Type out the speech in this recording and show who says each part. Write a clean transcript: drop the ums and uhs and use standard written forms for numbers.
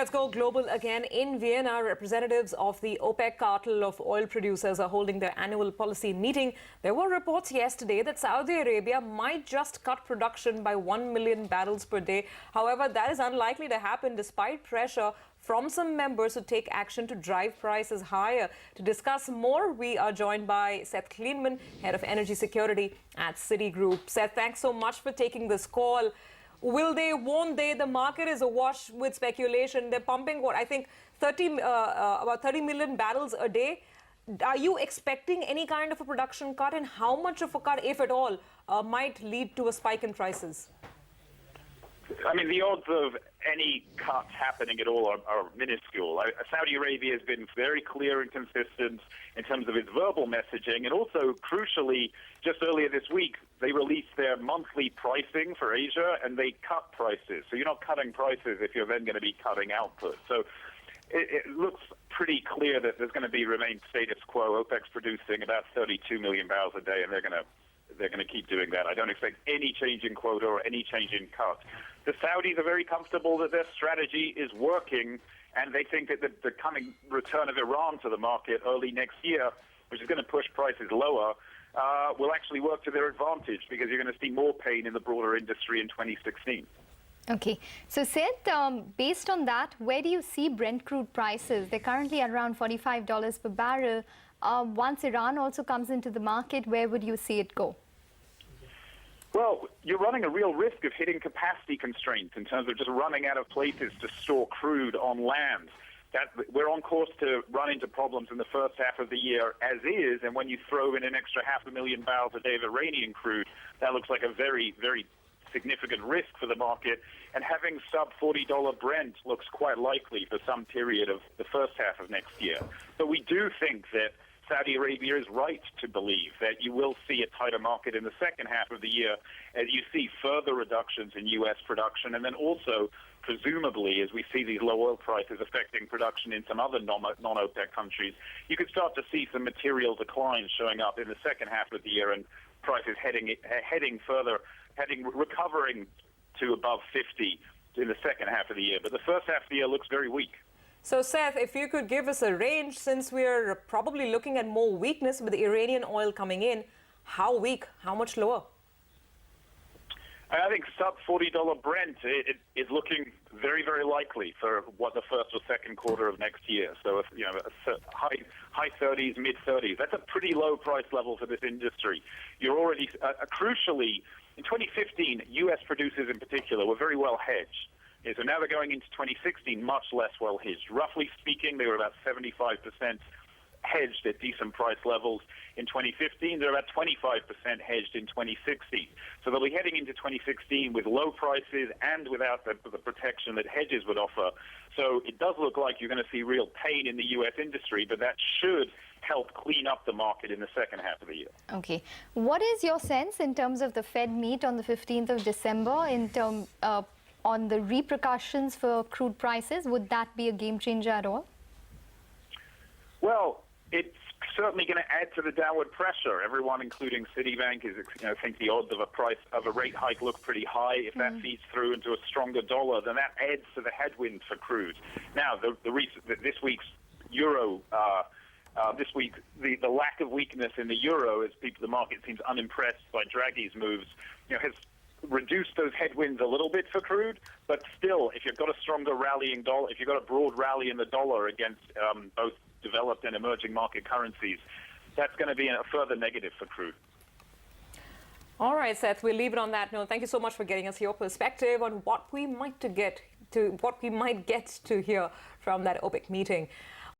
Speaker 1: Let's go global again. In Vienna, representatives of the OPEC cartel of oil producers are holding their annual policy meeting. There were reports yesterday that Saudi Arabia might just cut production by 1 million barrels per day. However, that is unlikely to happen despite pressure from some members who take action to drive prices higher. To discuss more, we are joined by Seth Kleinman, head of energy security at Citigroup. Seth, thanks so much for taking this call. Will they, won't they? The market is awash with speculation. They're pumping, what, I think about 30 million barrels a day. Are you expecting any kind of a production cut, and how much of a cut, if at all, might lead to a spike in prices?
Speaker 2: I mean, the odds of any cuts happening at all are minuscule. Saudi Arabia has been very clear and consistent in terms of its verbal messaging, and also, crucially, just earlier this week, they released their monthly pricing for Asia, and they cut prices. So you're not cutting prices if you're then going to be cutting output. So it looks pretty clear that there's going to remain status quo. OPEC's producing about 32 million barrels a day, and they're going to keep doing that. I don't expect any change in quota or any change in cut. The Saudis are very comfortable that their strategy is working, and they think that the coming return of Iran to the market early next year, which is going to push prices lower, will actually work to their advantage, because you're going to see more pain in the broader industry in 2016.
Speaker 3: Okay. So, Seth, based on that, where do you see Brent crude prices? They're currently at around $45 per barrel. Once Iran also comes into the market, where would you see it go?
Speaker 2: Well, you're running a real risk of hitting capacity constraints in terms of just running out of places to store crude on land. We're on course to run into problems in the first half of the year as is, and when you throw in an extra 500,000 barrels a day of Iranian crude, that looks like a very, very significant risk for the market. And having sub-$40 Brent looks quite likely for some period of the first half of next year. But we do think that Saudi Arabia is right to believe that you will see a tighter market in the second half of the year as you see further reductions in U.S. production, and then also, presumably, as we see these low oil prices affecting production in some other non-OPEC countries, you could start to see some material declines showing up in the second half of the year, and prices recovering to above 50 in the second half of the year. But the first half of the year looks very weak.
Speaker 1: So, Seth, if you could give us a range, since we're probably looking at more weakness with the Iranian oil coming in, how weak, how much lower?
Speaker 2: I think sub-$40 Brent is looking very, very likely for what the first or second quarter of next year. So, high 30s, mid 30s. That's a pretty low price level for this industry. You're already, crucially, in 2015, U.S. producers in particular were very well hedged. Yeah, so now they're going into 2016 much less well hedged. Roughly speaking, they were about 75% hedged at decent price levels. In 2015, they're about 25% hedged in 2016. So they'll be heading into 2016 with low prices and without the protection that hedges would offer. So it does look like you're going to see real pain in the U.S. industry, but that should help clean up the market in the second half of the year.
Speaker 3: Okay. What is your sense in terms of the Fed meet on the 15th of December on the repercussions for crude prices? Would that be a game changer at all?
Speaker 2: Well, it's certainly going to add to the downward pressure. Everyone, including Citibank, think the odds of a rate hike look pretty high. If that feeds through into a stronger dollar, then that adds to the headwind for crude. Now, this week's euro, the lack of weakness in the euro, as the market seems unimpressed by Draghi's moves, has reduce those headwinds a little bit for crude, but still, if you've got a stronger rallying dollar, if you've got a broad rally in the dollar against both developed and emerging market currencies, that's going to be a further negative for crude.
Speaker 1: All right, Seth, we'll leave it on that note. Thank you so much for getting us your perspective on what we might get to hear from that OPEC meeting.